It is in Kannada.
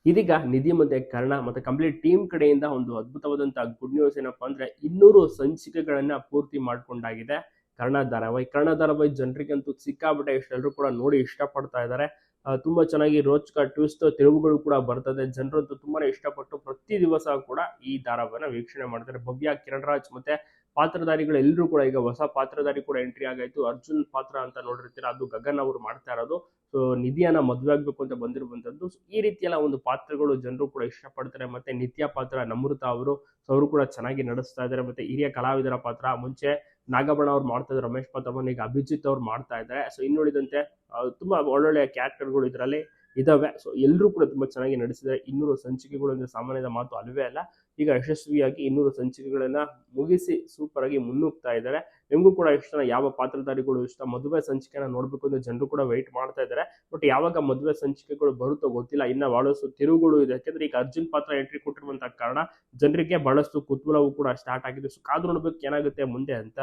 ಇದೀಗ ನಿಧಿ ಮತ್ತೆ ಕರ್ಣ ಮತ್ತೆ ಕಂಪ್ಲೀಟ್ ಟೀಮ್ ಕಡೆಯಿಂದ ಒಂದು ಅದ್ಭುತವಾದಂತಹ ಗುಡ್ ನ್ಯೂಸ್ ಏನಪ್ಪಾ ಅಂದ್ರೆ 200 ಸಂಚಿಕೆಗಳನ್ನ ಪೂರ್ತಿ ಮಾಡ್ಕೊಂಡಾಗಿದೆ ಕರ್ಣ ಧಾರಾವಾಹಿ ಜನರಿಗಂತೂ ಸಿಕ್ಕಾಬಿಟ್ಟೆ ಇಷ್ಟ, ಎಲ್ಲರೂ ಕೂಡ ನೋಡಿ ಇಷ್ಟಪಡ್ತಾ ಇದ್ದಾರೆ. ತುಂಬಾ ಚೆನ್ನಾಗಿ ರೋಚಕ ಟ್ವಿಸ್ಟ್ ತಿರುವುಗಳು ಕೂಡ ಬರ್ತದೆ. ಜನರಂತೂ ತುಂಬಾನೇ ಇಷ್ಟಪಟ್ಟು ಪ್ರತಿ ದಿವಸ ಕೂಡ ಈ ಧಾರಾವಾಹಿನ ವೀಕ್ಷಣೆ ಮಾಡ್ತಾರೆ. ಭವ್ಯ, ಕಿರಣ್ ರಾಜ್ ಮತ್ತೆ ಪಾತ್ರಧಾರಿಗಳು ಎಲ್ಲರೂ ಕೂಡ, ಈಗ ಹೊಸ ಪಾತ್ರಧಾರಿ ಕೂಡ ಎಂಟ್ರಿ ಆಗಾಯ್ತು. ಅರ್ಜುನ್ ಪಾತ್ರ ಅಂತ ನೋಡಿರ್ತೀರಾ, ಅದು ಗಗನ್ ಅವರು ಮಾಡ್ತಾ ಇರೋದು. ಸೊ ನಿಧಿಯನ್ನ ಮದುವೆ ಆಗ್ಬೇಕು ಅಂತ ಬಂದಿರುವಂತದ್ದು. ಈ ರೀತಿಯೆಲ್ಲ ಒಂದು ಪಾತ್ರಗಳು ಜನರು ಕೂಡ ಇಷ್ಟಪಡ್ತಾರೆ. ಮತ್ತೆ ನಿತ್ಯ ಪಾತ್ರ ನಮೃತ ಅವರು ಕೂಡ ಚೆನ್ನಾಗಿ ನಡೆಸ್ತಾ ಇದ್ದಾರೆ. ಮತ್ತೆ ಹಿರಿಯ ಕಲಾವಿದರ ಪಾತ್ರ ಮುಂಚೆ ನಾಗಬಣ ಅವ್ರು ಮಾಡ್ತಾ ಇದ್ದಾರೆ, ರಮೇಶ್ ಪಾತ್ರವನ್ನು ಈಗ ಅಭಿಜಿತ್ ಅವ್ರು ಮಾಡ್ತಾ ಇದ್ದಾರೆ. ಸೊ ಇನ್ನುಳಿದಂತೆ ತುಂಬಾ ಒಳ್ಳೊಳ್ಳೆ ಕ್ಯಾರೆಕ್ಟರ್ಗಳು ಇದರಲ್ಲಿ ಇದಾವೆ. ಸೊ ಎಲ್ಲರೂ ಕೂಡ ತುಂಬಾ ಚೆನ್ನಾಗಿ ನಡೆಸಿದ್ದಾರೆ. 200 ಸಂಚಿಕೆಗಳು ಅಂದ್ರೆ ಸಾಮಾನ್ಯದ ಮಾತು ಅಲ್ವೇ ಅಲ್ಲ. ಈಗ ಯಶಸ್ವಿಯಾಗಿ 200 ಸಂಚಿಕೆಗಳನ್ನ ಮುಗಿಸಿ ಸೂಪರ್ ಆಗಿ ಮುನ್ನುಗ್ತಾ ಇದ್ದಾರೆ. ನಿಮಗೂ ಕೂಡ ಇಷ್ಟ, ಯಾವ ಪಾತ್ರಧಾರಿಗಳು ಇಷ್ಟ? ಮದುವೆ ಸಂಚಿಕೆನ ನೋಡ್ಬೇಕು ಅಂತ ಜನರು ಕೂಡ ವೆಯ್ಟ್ ಮಾಡ್ತಾ ಇದ್ದಾರೆ. ಬಟ್ ಯಾವಾಗ ಮದುವೆ ಸಂಚಿಕೆಗಳು ಬರುತ್ತೋ ಗೊತ್ತಿಲ್ಲ. ಇನ್ನ ಬಹಳಷ್ಟು ತಿರುವುಗಳು ಇದೆ. ಯಾಕಂದ್ರೆ ಈಗ ಅರ್ಜುನ್ ಪಾತ್ರ ಎಂಟ್ರಿ ಕೊಟ್ಟಿರುವಂತಹ ಕಾರಣ ಜನರಿಗೆ ಬಹಳಷ್ಟು ಕುತೂಹಲವೂ ಕೂಡ ಸ್ಟಾರ್ಟ್ ಆಗಿದೆ. ಸೊ ಕಾದು ನೋಡ್ಬೇಕು ಏನಾಗುತ್ತೆ ಮುಂದೆ ಅಂತ.